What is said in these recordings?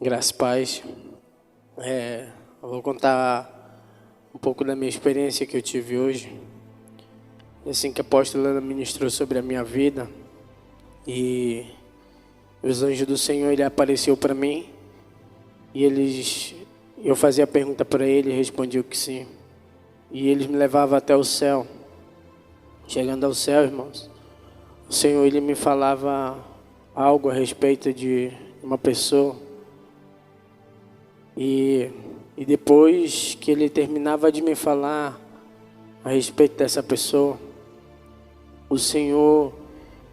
Graças a paz. Eu vou contar um pouco da minha experiência que eu tive hoje. Assim que a apóstola Ana ministrou sobre a minha vida e os anjos do Senhor, ele apareceu para mim e eu fazia a pergunta para ele e respondia que sim. E eles me levavam até o céu. Chegando ao céu, irmãos, o Senhor ele me falava algo a respeito de uma pessoa. E depois que ele terminava de me falar a respeito dessa pessoa, o Senhor,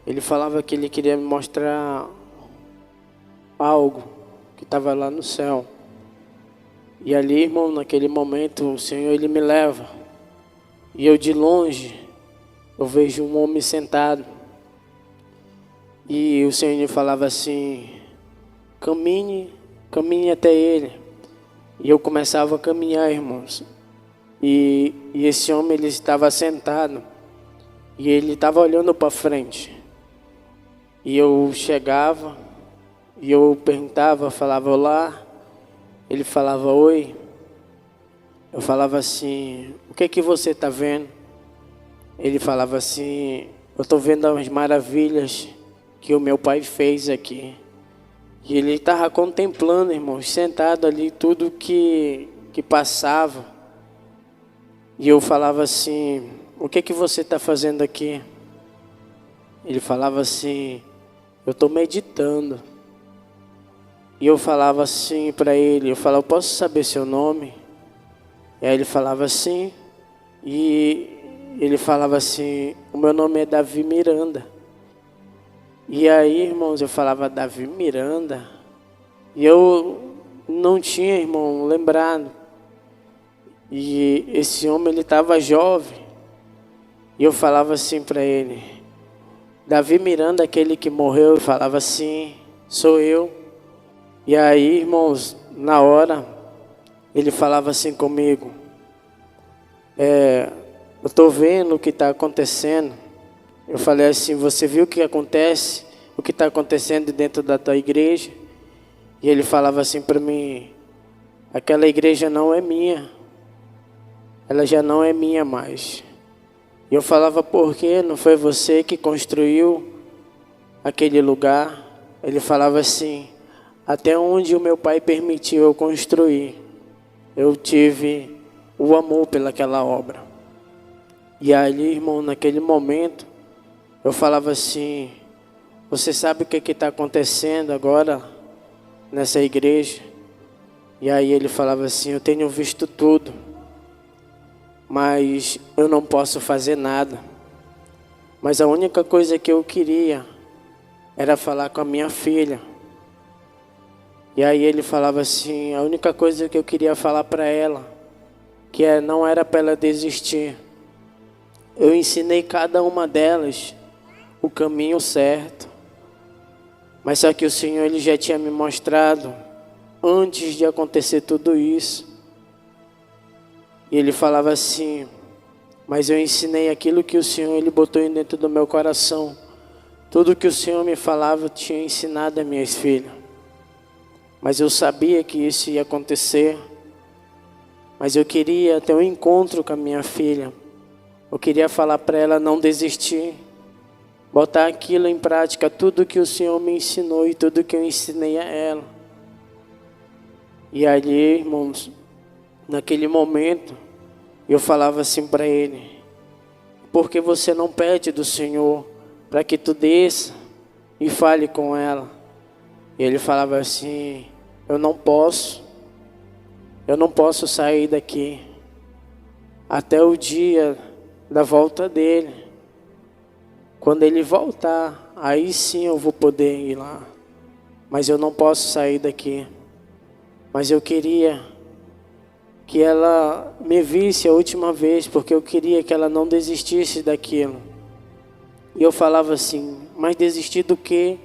ele falava que ele queria me mostrar algo que estava lá no céu. E ali, irmão, naquele momento, o Senhor, ele me leva. E eu de longe, eu vejo um homem sentado. E o Senhor me falava assim, caminhe até ele. E eu começava a caminhar, irmãos. E esse homem, ele estava sentado. E ele estava olhando para frente. E eu chegava. E eu perguntava, falava olá. Ele falava oi. Eu falava assim, o que é que você está vendo? Ele falava assim, eu estou vendo as maravilhas que o meu pai fez aqui. E ele estava contemplando, irmãos, sentado ali, tudo que passava. E eu falava assim, o que é que você está fazendo aqui? Ele falava assim, eu estou meditando. E eu falava assim para ele, eu falava, posso saber seu nome? E aí ele falava assim, e ele falava assim, o meu nome é Davi Miranda. E aí, irmãos, eu falava Davi Miranda. E eu não tinha, irmão, lembrado. E esse homem, ele estava jovem. E eu falava assim para ele, Davi Miranda, aquele que morreu. Eu falava assim, sou eu. E aí, irmãos, na hora, ele falava assim comigo, eu estou vendo o que está acontecendo. Eu falei assim, você viu o que acontece? O que está acontecendo dentro da tua igreja? E ele falava assim para mim, aquela igreja não é minha. Ela já não é minha mais. E eu falava, por quê? Não foi você que construiu aquele lugar? Ele falava assim, até onde o meu pai permitiu eu construir, eu tive o amor pelaquela obra. E ali, irmão, naquele momento, eu falava assim, você sabe o que está acontecendo agora nessa igreja? E aí ele falava assim, eu tenho visto tudo, mas eu não posso fazer nada. Mas a única coisa que eu queria era falar com a minha filha. E aí ele falava assim, a única coisa que eu queria falar para ela, não era para ela desistir. Eu ensinei cada uma delas o caminho certo. Mas só que o Senhor, ele já tinha me mostrado antes de acontecer tudo isso. E ele falava assim, mas eu ensinei aquilo que o Senhor, ele botou dentro do meu coração. Tudo que o Senhor me falava, eu tinha ensinado a minhas filhas. Mas eu sabia que isso ia acontecer. Mas eu queria ter um encontro com a minha filha. Eu queria falar para ela não desistir. Botar aquilo em prática, tudo que o Senhor me ensinou e tudo que eu ensinei a ela. E ali, irmãos, naquele momento, eu falava assim para ele, por que você não pede do Senhor para que tu desça e fale com ela? E ele falava assim, eu não posso sair daqui até o dia da volta dele. Quando ele voltar, aí sim eu vou poder ir lá. Mas eu não posso sair daqui. Mas eu queria que ela me visse a última vez, porque eu queria que ela não desistisse daquilo. E eu falava assim, mas desistir do quê?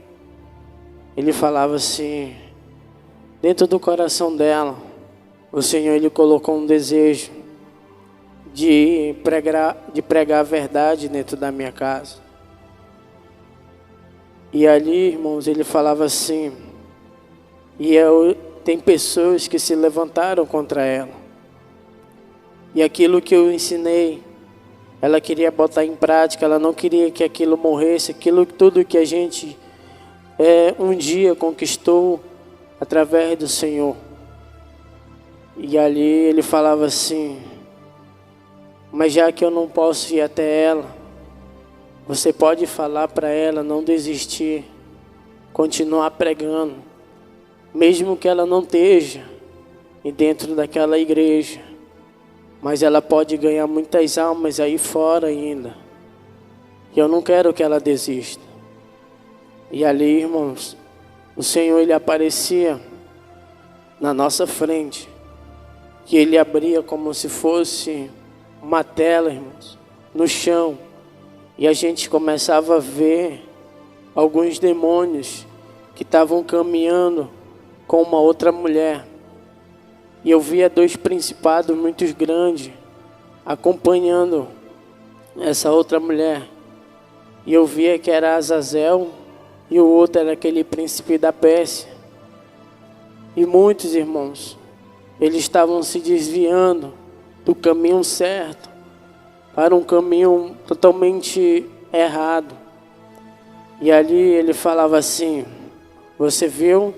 Ele falava assim, dentro do coração dela, o Senhor, ele colocou um desejo de pregar a verdade dentro da minha casa. E ali, irmãos, ele falava assim, e tem pessoas que se levantaram contra ela. E aquilo que eu ensinei, ela queria botar em prática, ela não queria que aquilo morresse, aquilo tudo que a gente um dia conquistou através do Senhor. E ali ele falava assim: mas já que eu não posso ir até ela, você pode falar para ela não desistir, continuar pregando, mesmo que ela não esteja dentro daquela igreja, mas ela pode ganhar muitas almas aí fora ainda. E eu não quero que ela desista. E ali, irmãos, o Senhor, ele aparecia na nossa frente, que ele abria como se fosse uma tela, irmãos, no chão, e a gente começava a ver alguns demônios que estavam caminhando com uma outra mulher. E eu via 2 principados muito grandes acompanhando essa outra mulher. E eu via que era Azazel e o outro era aquele príncipe da Pérsia. E muitos irmãos, eles estavam se desviando do caminho certo para um caminho totalmente errado. E ali ele falava assim: você viu?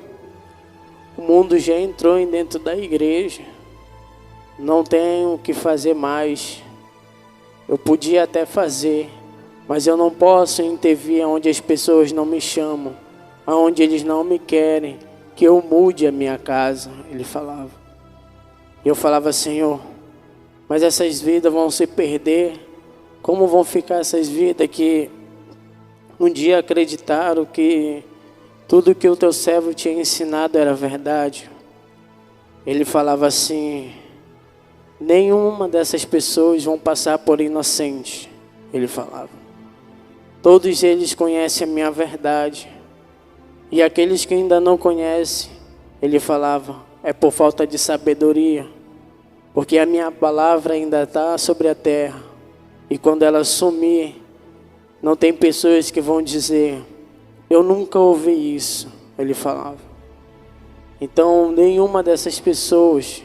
O mundo já entrou dentro da igreja. Não tenho o que fazer mais. Eu podia até fazer, mas eu não posso intervir onde as pessoas não me chamam, aonde eles não me querem que eu mude a minha casa, ele falava. E eu falava: Senhor, mas essas vidas vão se perder. Como vão ficar essas vidas que um dia acreditaram que tudo que o teu servo tinha ensinado era verdade? Ele falava assim: nenhuma dessas pessoas vão passar por inocente. Ele falava: todos eles conhecem a minha verdade. E aqueles que ainda não conhecem, ele falava, é por falta de sabedoria. Porque a minha palavra ainda está sobre a terra. E quando ela sumir, não tem pessoas que vão dizer, eu nunca ouvi isso. Ele falava. Então, nenhuma dessas pessoas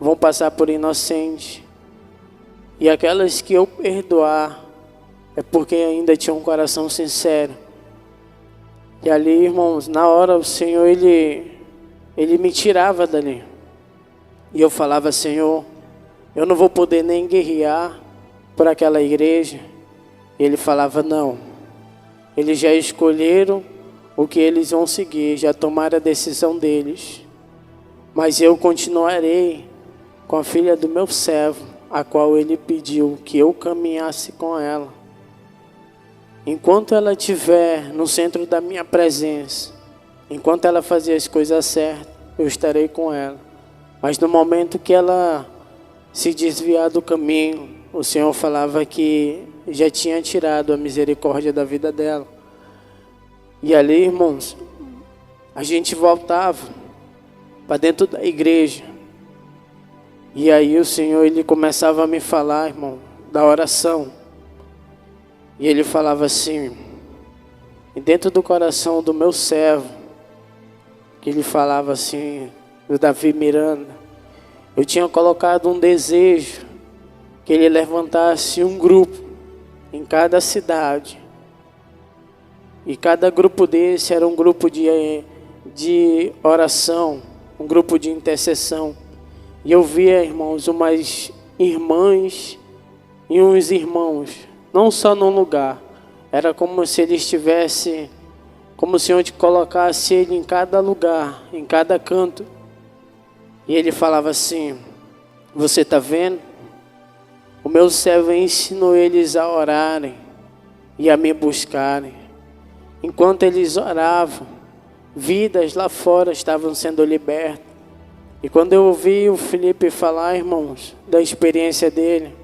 vão passar por inocente. E aquelas que eu perdoar, é porque ainda tinham um coração sincero. E ali, irmãos, na hora o Senhor, Ele me tirava dali. E eu falava, Senhor, eu não vou poder nem guerrear por aquela igreja. E Ele falava, não. Eles já escolheram o que eles vão seguir, já tomaram a decisão deles. Mas eu continuarei com a filha do meu servo, a qual Ele pediu que eu caminhasse com ela. Enquanto ela estiver no centro da minha presença, enquanto ela fazer as coisas certas, eu estarei com ela. Mas no momento que ela se desviar do caminho, o Senhor falava que já tinha tirado a misericórdia da vida dela. E ali, irmãos, a gente voltava para dentro da igreja. E aí o Senhor, Ele começava a me falar, irmão, da oração. E Ele falava assim, e dentro do coração do meu servo, que Ele falava assim, do Davi Miranda, eu tinha colocado um desejo, que ele levantasse um grupo em cada cidade. E cada grupo desse era um grupo de oração, um grupo de intercessão. E eu via, irmãos, umas irmãs e uns irmãos, não só num lugar. Era como se ele estivesse, como se onde colocasse ele em cada lugar, em cada canto. E ele falava assim, você está vendo? O meu servo ensinou eles a orarem e a me buscarem. Enquanto eles oravam, vidas lá fora estavam sendo libertas. E quando eu ouvi o Felipe falar, irmãos, da experiência dele,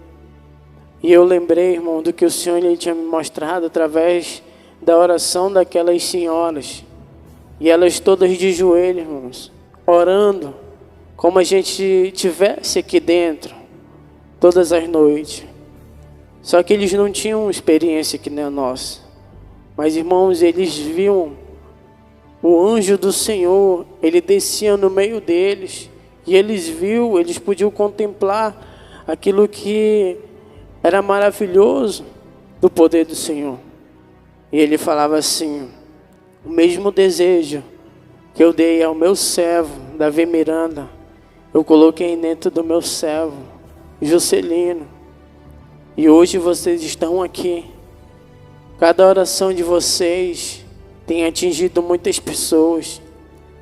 e eu lembrei, irmão, do que o Senhor ele tinha me mostrado através da oração daquelas senhoras. E elas todas de joelhos, irmãos, orando, como a gente tivesse aqui dentro, todas as noites. Só que eles não tinham experiência que nem a nossa. Mas, irmãos, eles viam o anjo do Senhor, ele descia no meio deles, e eles podiam contemplar aquilo que era maravilhoso do poder do Senhor. E ele falava assim: o mesmo desejo que eu dei ao meu servo, Davi Miranda, eu coloquei dentro do meu servo, Juscelino. E hoje vocês estão aqui. Cada oração de vocês tem atingido muitas pessoas.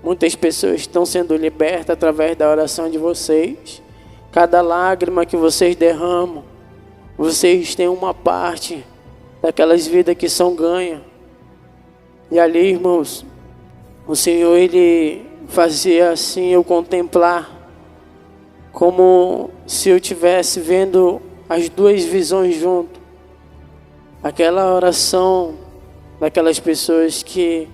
Muitas pessoas estão sendo libertas através da oração de vocês. Cada lágrima que vocês derramam, vocês têm uma parte daquelas vidas que são ganhas. E ali, irmãos, o Senhor, ele fazia assim eu contemplar, como se eu estivesse vendo as duas visões junto. Aquela oração daquelas pessoas que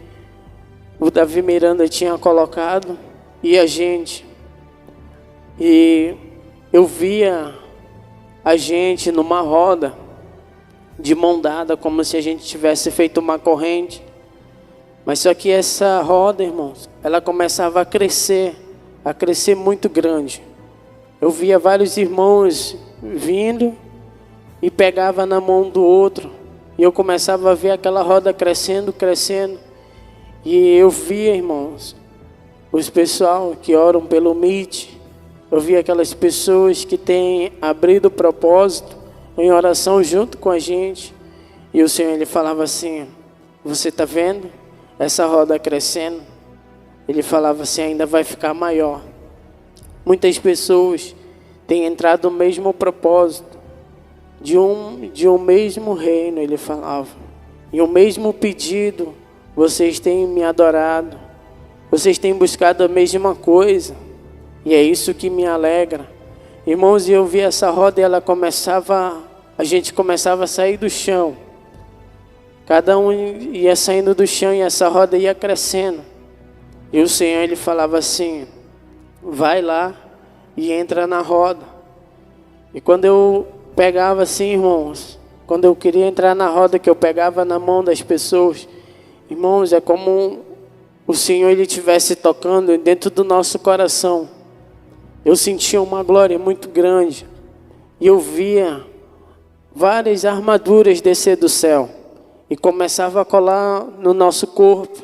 o Davi Miranda tinha colocado e a gente. E eu via a gente numa roda, de mão dada, como se a gente tivesse feito uma corrente. Mas só que essa roda, irmãos, ela começava a crescer muito grande. Eu via vários irmãos vindo e pegava na mão do outro. E eu começava a ver aquela roda crescendo. E eu via, irmãos, os pessoal que oram pelo Meet. Eu via aquelas pessoas que têm abrido o propósito em oração junto com a gente. E o Senhor, ele falava assim: você está vendo essa roda crescendo? Ele falava assim: ainda vai ficar maior. Muitas pessoas têm entrado no mesmo propósito, de um mesmo reino, ele falava. E o mesmo pedido, vocês têm me adorado. Vocês têm buscado a mesma coisa. E é isso que me alegra. Irmãos, eu vi essa roda e a gente começava a sair do chão. Cada um ia saindo do chão e essa roda ia crescendo. E o Senhor, ele falava assim: vai lá e entra na roda. E quando eu pegava assim, irmãos, quando eu queria entrar na roda, que eu pegava na mão das pessoas, irmãos, é como o Senhor, ele estivesse tocando dentro do nosso coração. Eu sentia uma glória muito grande. E eu via várias armaduras descer do céu. E começava a colar no nosso corpo.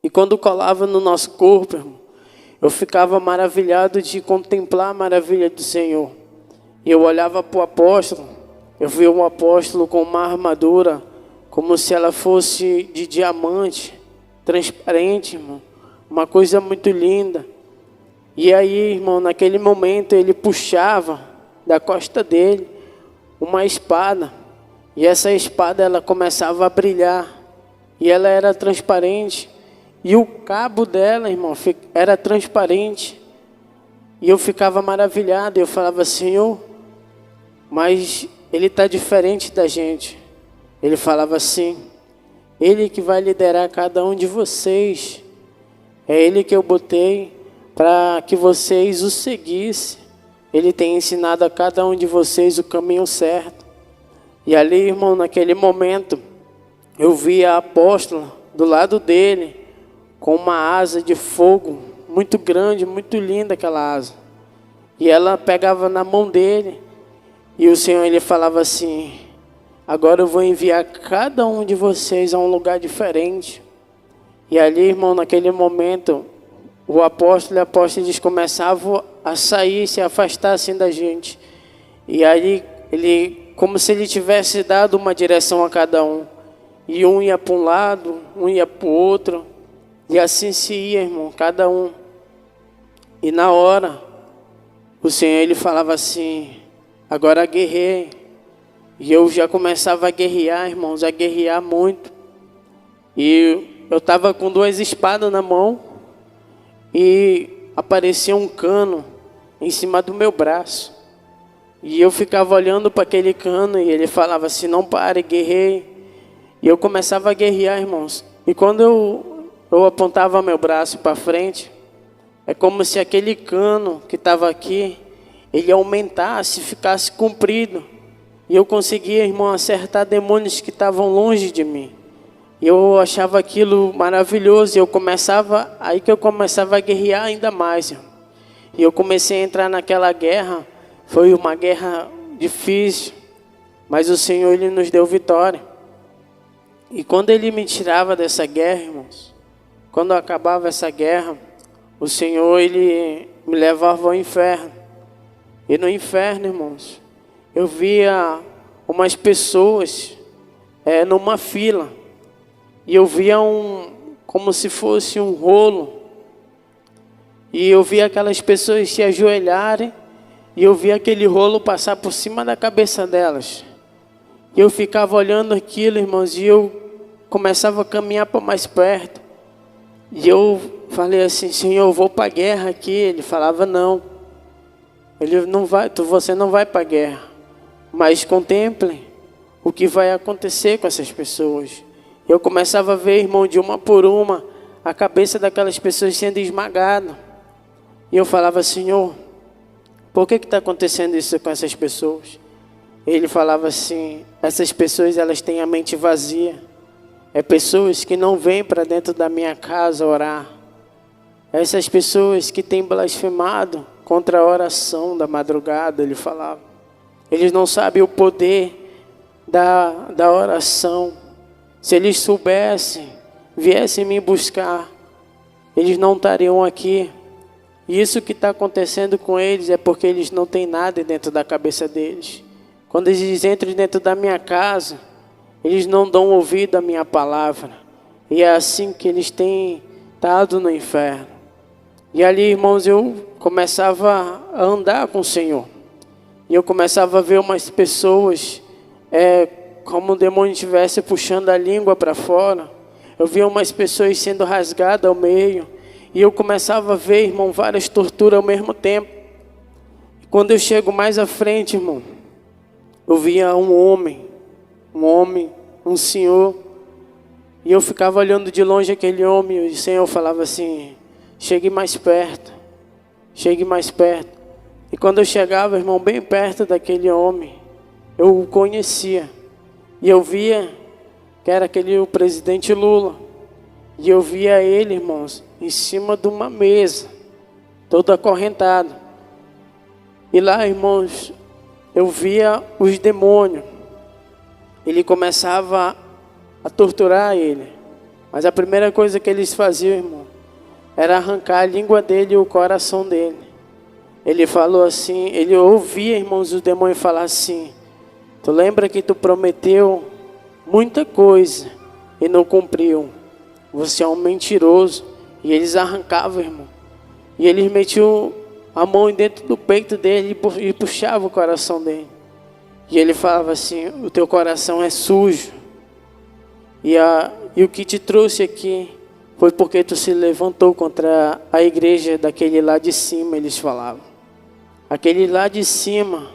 E quando colava no nosso corpo, irmão, eu ficava maravilhado de contemplar a maravilha do Senhor. E eu olhava para o apóstolo. Eu via um apóstolo com uma armadura, como se ela fosse de diamante, transparente, irmão. Uma coisa muito linda. E aí, irmão, naquele momento ele puxava da costa dele uma espada. E essa espada, ela começava a brilhar. E ela era transparente. E o cabo dela, irmão, era transparente. E eu ficava maravilhado. Eu falava: Senhor, mas ele está diferente da gente. Ele falava assim: ele que vai liderar cada um de vocês. É ele que eu botei para que vocês o seguissem. Ele tem ensinado a cada um de vocês o caminho certo. E ali, irmão, naquele momento, eu vi a apóstola do lado dele, com uma asa de fogo muito grande, muito linda aquela asa. E ela pegava na mão dele, e o Senhor, ele falava assim: agora eu vou enviar cada um de vocês a um lugar diferente. E ali, irmão, naquele momento, o apóstolo e a apóstola, eles começavam a sair, se afastar assim da gente. E aí, ele, como se ele tivesse dado uma direção a cada um. E um ia para um lado, um ia para o outro. E assim se ia, irmão, cada um. E na hora, o Senhor, ele falava assim: agora guerrei. E eu já começava a guerrear, irmãos, a guerrear muito. E eu estava com 2 espadas na mão. E aparecia um cano em cima do meu braço. E eu ficava olhando para aquele cano e ele falava assim: não pare, guerrei. E eu começava a guerrear, irmãos. E quando eu apontava meu braço para frente, é como se aquele cano que estava aqui, ele aumentasse, ficasse comprido. E eu conseguia, irmão, acertar demônios que estavam longe de mim. E eu achava aquilo maravilhoso. E aí que eu começava a guerrear ainda mais, irmão. E eu comecei a entrar naquela guerra. Foi uma guerra difícil, mas o Senhor, Ele nos deu vitória. E quando Ele me tirava dessa guerra, irmãos, quando acabava essa guerra, o Senhor, Ele me levava ao inferno. E no inferno, irmãos, eu via umas pessoas numa fila. E eu via como se fosse um rolo. E eu via aquelas pessoas se ajoelharem. E eu via aquele rolo passar por cima da cabeça delas. E eu ficava olhando aquilo, irmãos, e eu começava a caminhar para mais perto. E eu falei assim: Senhor, eu vou para a guerra aqui. Ele falava: não. Ele não vai, você não vai para a guerra. Mas contemple o que vai acontecer com essas pessoas. Eu começava a ver, irmão, de uma por uma, a cabeça daquelas pessoas sendo esmagada. E eu falava: Senhor, por que está acontecendo isso com essas pessoas? Ele falava assim: essas pessoas, elas têm a mente vazia. É pessoas que não vêm para dentro da minha casa orar. Essas pessoas que têm blasfemado contra a oração da madrugada, ele falava. Eles não sabem o poder da oração. Se eles soubessem, viessem me buscar, eles não estariam aqui. E isso que está acontecendo com eles é porque eles não têm nada dentro da cabeça deles. Quando eles entram dentro da minha casa, eles não dão ouvido à minha palavra. E é assim que eles têm estado no inferno. E ali, irmãos, eu começava a andar com o Senhor. E eu começava a ver umas pessoas, como o demônio estivesse puxando a língua para fora. Eu via umas pessoas sendo rasgadas ao meio. E eu começava a ver, irmão, várias torturas ao mesmo tempo. E quando eu chego mais à frente, irmão, eu via um senhor. E eu ficava olhando de longe aquele homem. E o Senhor falava assim: chegue mais perto, chegue mais perto. E quando eu chegava, irmão, bem perto daquele homem, eu o conhecia. E eu via que era o presidente Lula. E eu via ele, irmãos, em cima de uma mesa, todo acorrentado. E lá, irmãos, eu via os demônios. Ele começava a torturar ele. Mas a primeira coisa que eles faziam, irmão, era arrancar a língua dele e o coração dele. Ele falou assim, ele ouvia, irmãos, os demônios falar assim: tu lembra que tu prometeu muita coisa e não cumpriu? Você é um mentiroso. E eles arrancavam, irmão. E eles metiam a mão dentro do peito dele e puxavam o coração dele. E ele falava assim: o teu coração é sujo. E o que te trouxe aqui foi porque tu se levantou contra a igreja daquele lá de cima, eles falavam. Aquele lá de cima,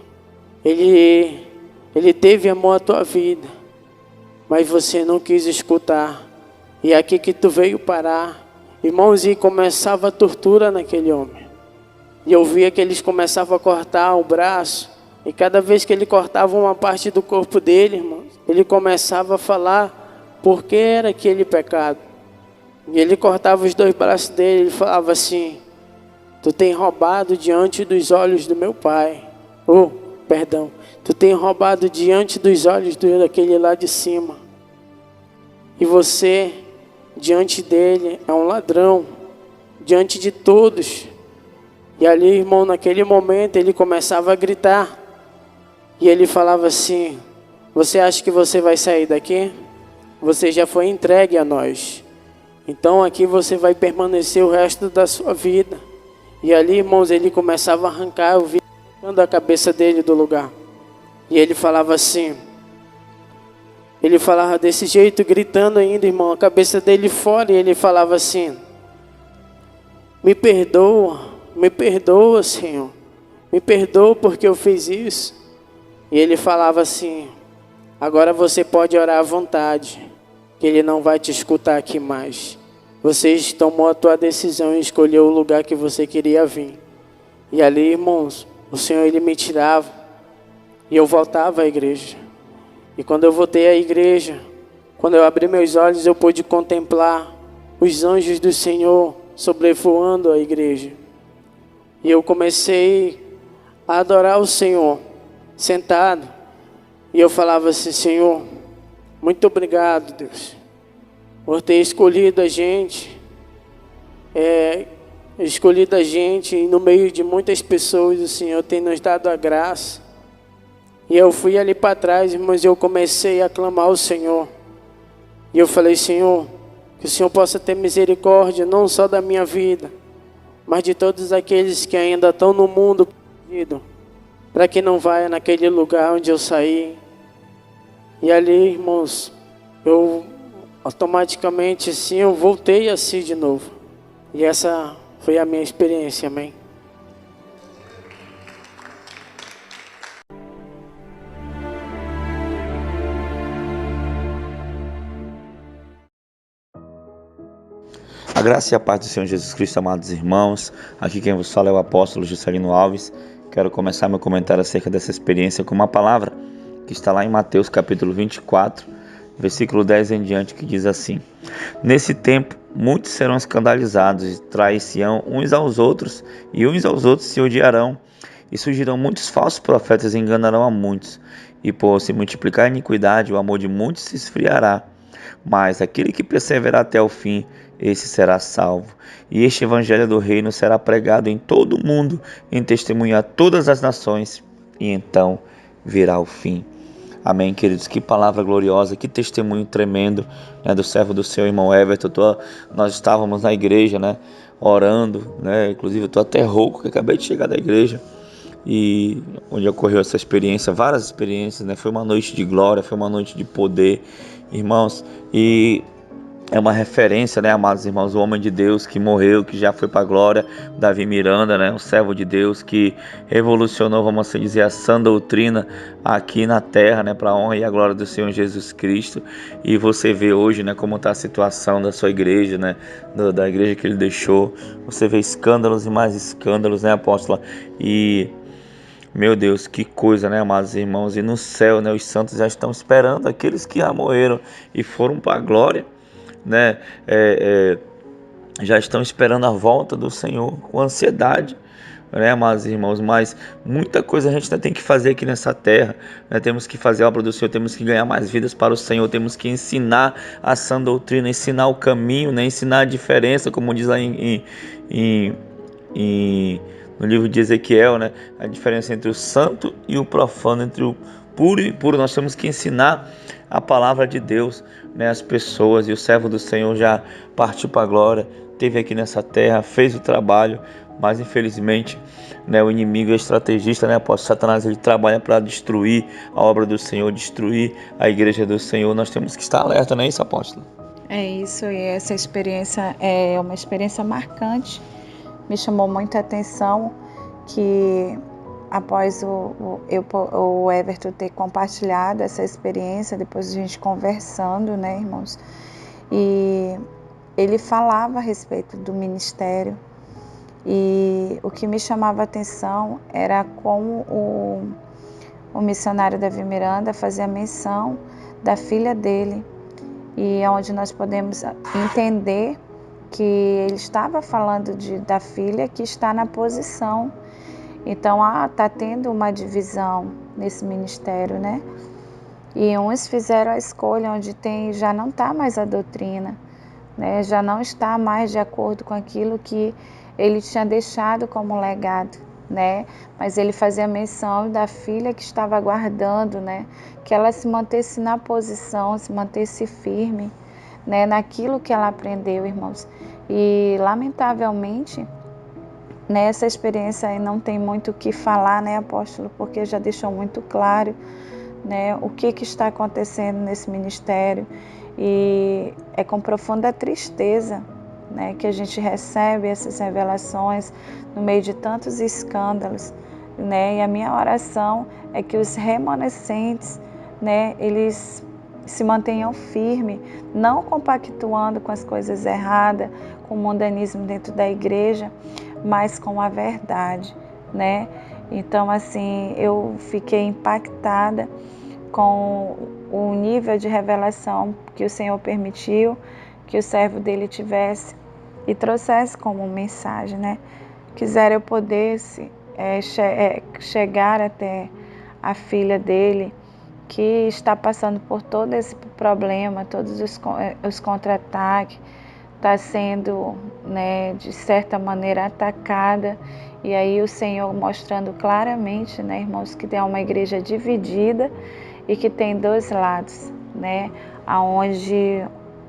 ele teve amor à tua vida, mas você não quis escutar. E é aqui que tu veio parar. Irmãos, e começava a tortura naquele homem. E eu via que eles começavam a cortar o braço. E cada vez que ele cortava uma parte do corpo dele, irmãos, ele começava a falar por que era aquele pecado. E ele cortava os dois braços dele. Ele falava assim: tu tem roubado diante dos olhos do meu pai. Tu tem roubado diante dos olhos daquele lá de cima. E você, diante dele, é um ladrão, diante de todos. E ali, irmão, naquele momento, ele começava a gritar. E ele falava assim: você acha que você vai sair daqui? Você já foi entregue a nós. Então aqui você vai permanecer o resto da sua vida. E ali, irmãos, ele começava a arrancar, eu vi a cabeça dele do lugar. E ele falava assim, ele falava desse jeito, gritando ainda, irmão, a cabeça dele fora. E ele falava assim: me perdoa, Senhor. Me perdoa porque eu fiz isso. E ele falava assim: agora você pode orar à vontade, que ele não vai te escutar aqui mais. Você tomou a tua decisão e escolheu o lugar que você queria vir. E ali, irmãos, o Senhor, ele me tirava. E eu voltava à igreja. E quando eu voltei à igreja, Quando eu abri meus olhos, eu pude contemplar os anjos do Senhor sobrevoando a igreja. E eu comecei a adorar o Senhor, sentado. E eu falava assim: Senhor, muito obrigado, Deus, por ter escolhido a gente. Escolhido a gente e no meio de muitas pessoas, o Senhor tem nos dado a graça. E eu fui ali para trás, mas eu comecei a clamar ao Senhor. E eu falei: Senhor, que o Senhor possa ter misericórdia não só da minha vida, mas de todos aqueles que ainda estão no mundo perdido, para que não vá naquele lugar onde eu saí. E ali, irmãos, eu automaticamente assim, eu voltei assim de novo. E essa foi a minha experiência, amém? A graça e a paz do Senhor Jesus Cristo, amados irmãos. Aqui quem vos fala é o apóstolo Juscelino Alves. Quero começar meu comentário acerca dessa experiência com uma palavra que está lá em Mateus capítulo 24, versículo 10 em diante, que diz assim: Nesse tempo, muitos serão escandalizados e trair-se-ão uns aos outros, e uns aos outros se odiarão. E surgirão muitos falsos profetas e enganarão a muitos. E por se multiplicar a iniquidade, o amor de muitos se esfriará. Mas aquele que perseverar até o fim, esse será salvo. E este evangelho do reino será pregado em todo o mundo, em testemunho a todas as nações, e então virá o fim. Amém, queridos? Que palavra gloriosa, que testemunho tremendo, né, do servo do Senhor, irmão Everton. Nós estávamos na igreja, né, orando, né, inclusive eu estou até rouco, que acabei de chegar da igreja, e onde ocorreu essa experiência, várias experiências, né? Foi uma noite de glória, foi uma noite de poder, irmãos, e é uma referência, né, amados irmãos, o homem de Deus que morreu, que já foi para a glória, Davi Miranda, né, um servo de Deus que revolucionou, vamos assim dizer, a sã doutrina aqui na terra, né, para a honra e a glória do Senhor Jesus Cristo. E você vê hoje, né, como está a situação da sua igreja, né, da igreja que ele deixou. Você vê escândalos e mais escândalos, né, apóstola? E meu Deus, que coisa, né, amados irmãos? E no céu, né, os santos já estão esperando aqueles que já morreram e foram para a glória, né? Já estão esperando a volta do Senhor com ansiedade, né, amados irmãos? Mas muita coisa a gente ainda tem que fazer aqui nessa terra, né? Temos que fazer a obra do Senhor, temos que ganhar mais vidas para o Senhor, temos que ensinar a sã doutrina, ensinar o caminho, né? Ensinar a diferença, como diz lá no livro de Ezequiel, né? A diferença entre o santo e o profano, entre o puro e impuro. Nós temos que ensinar a palavra de Deus, né, às pessoas. E o servo do Senhor já partiu para a glória, esteve aqui nessa terra, fez o trabalho, mas infelizmente, né, o inimigo é estrategista, né, apóstolo? Satanás, ele trabalha para destruir a obra do Senhor, destruir a igreja do Senhor. Nós temos que estar alerta, não é isso, apóstolo? É isso, e essa experiência é uma experiência marcante. Me chamou muita atenção que após o Everton ter compartilhado essa experiência, depois a gente conversando, né, irmãos, e ele falava a respeito do ministério, e o que me chamava a atenção era como o missionário Davi Miranda fazia menção da filha dele, e é onde nós podemos entender que ele estava falando da filha que está na posição. Então, está tendo uma divisão nesse ministério, né? E uns fizeram a escolha onde já não está mais a doutrina, né? Já não está mais de acordo com aquilo que ele tinha deixado como legado, né? Mas ele fazia menção da filha que estava aguardando, né? Que ela se mantesse na posição, se mantesse firme, né? Naquilo que ela aprendeu, irmãos. E, lamentavelmente, nessa experiência aí não tem muito o que falar, né, apóstolo? Porque já deixou muito claro, né, o que está acontecendo nesse ministério. E é com profunda tristeza, né, que a gente recebe essas revelações no meio de tantos escândalos, né? E a minha oração é que os remanescentes, né, eles se mantenham firmes, não compactuando com as coisas erradas, com o mundanismo dentro da igreja, mas com a verdade, né? Então, assim, eu fiquei impactada com o nível de revelação que o Senhor permitiu que o servo dele tivesse e trouxesse como mensagem, né? Quisera eu pudesse chegar até a filha dele, que está passando por todo esse problema, todos os contra-ataques, está sendo, né, de certa maneira atacada, e aí o Senhor mostrando claramente, né, irmãos, que tem uma igreja dividida e que tem dois lados, né, aonde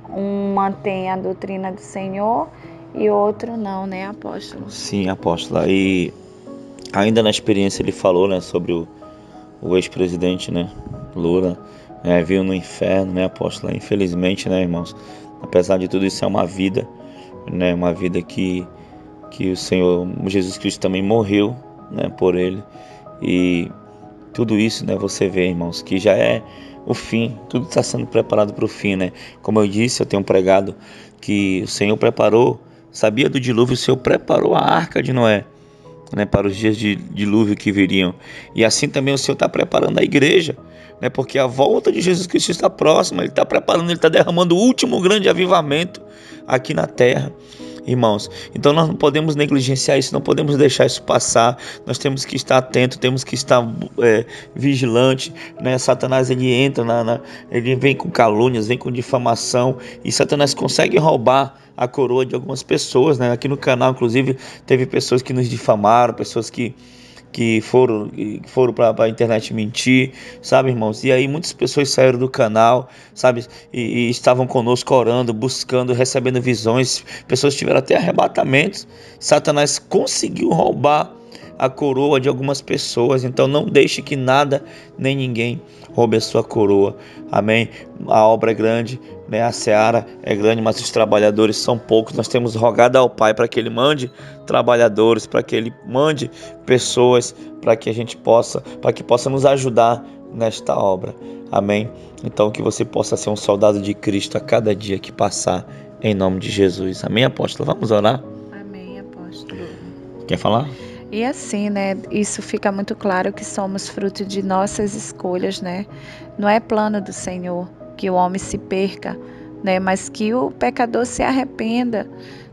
um mantém a doutrina do Senhor e outro não, né, apóstolo? Sim, apóstola. E ainda na experiência ele falou, né, sobre o ex-presidente, né, Lula, viu no inferno, né, apóstola. Infelizmente, né, irmãos, apesar de tudo isso, é uma vida, né, uma vida que o Senhor Jesus Cristo também morreu, né, por ele. E tudo isso, né, você vê, irmãos, que já é o fim, tudo está sendo preparado para o fim, né? Como eu disse, eu tenho pregado que o Senhor preparou, sabia do dilúvio, o Senhor preparou a arca de Noé, né, para os dias de dilúvio que viriam. E assim também o Senhor está preparando a igreja, né, porque a volta de Jesus Cristo está próxima. Ele está preparando, Ele está derramando o último grande avivamento aqui na terra, irmãos. Então nós não podemos negligenciar isso, não podemos deixar isso passar. Nós temos que estar atento, temos que estar vigilante, né? Satanás, ele entra, ele vem com calúnias, vem com difamação, e Satanás consegue roubar a coroa de algumas pessoas, né? Aqui no canal, inclusive, teve pessoas que nos difamaram, pessoas que foram para a internet mentir, sabe, irmãos? E aí muitas pessoas saíram do canal, sabe, e estavam conosco orando, buscando, recebendo visões. Pessoas tiveram até arrebatamentos. Satanás conseguiu roubar a coroa de algumas pessoas. Então não deixe que nada nem ninguém roube a sua coroa. Amém? A obra é grande, né? A seara é grande, mas os trabalhadores são poucos. Nós temos rogado ao Pai para que Ele mande trabalhadores, para que Ele mande pessoas, para que a gente possa nos ajudar nesta obra. Amém? Então que você possa ser um soldado de Cristo a cada dia que passar, em nome de Jesus. Amém, apóstolo? Vamos orar? Amém, apóstolo. Quer falar? E assim, né, isso fica muito claro que somos fruto de nossas escolhas, né? Não é plano do Senhor que o homem se perca, né, mas que o pecador se arrependa,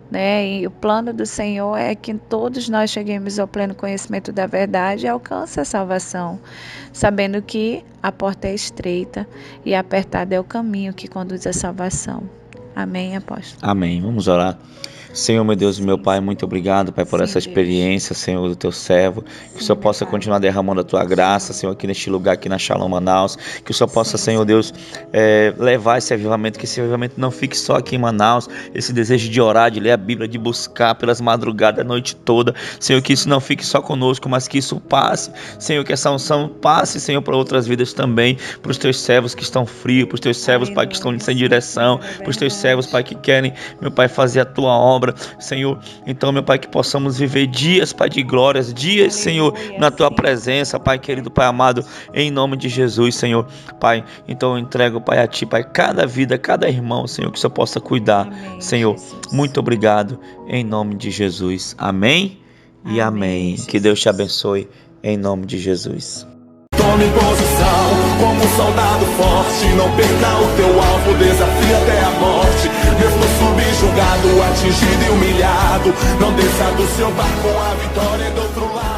né? E o plano do Senhor é que todos nós cheguemos ao pleno conhecimento da verdade e alcance a salvação, sabendo que a porta é estreita e apertado é o caminho que conduz à salvação. Amém, apóstolo? Amém. Vamos orar. Senhor, meu Deus e meu Pai, muito obrigado, Pai, por essa experiência, Senhor, do Teu servo. Que o Senhor possa continuar derramando a Tua graça, Senhor, aqui neste lugar, aqui na Shalom Manaus. Que o Senhor possa, Senhor Deus, levar esse avivamento, que esse avivamento não fique só aqui em Manaus. Esse desejo de orar, de ler a Bíblia, de buscar pelas madrugadas, a noite toda. Senhor, que isso não fique só conosco, mas que isso passe. Senhor, que essa unção passe, Senhor, para outras vidas também. Para os Teus servos que estão frios, para os Teus servos, Pai, que estão sem direção. Para os Teus servos, Pai, que querem, meu Pai, fazer a Tua obra. Senhor, então, meu Pai, que possamos viver dias, Pai, de glórias, dias, Senhor, na Tua presença, Pai querido, Pai amado, em nome de Jesus, Senhor, Pai. Então eu entrego, Pai, a Ti, Pai, cada vida, cada irmão, Senhor, que o Senhor possa cuidar. Amém, Senhor, Jesus. Muito obrigado, em nome de Jesus. Amém e amém. Que Deus te abençoe, em nome de Jesus. Tome posição como um soldado forte. Não perca o teu alvo, desafia até a morte. Mesmo subjugado, atingido e humilhado, não desça do seu barco, a vitória é do outro lado.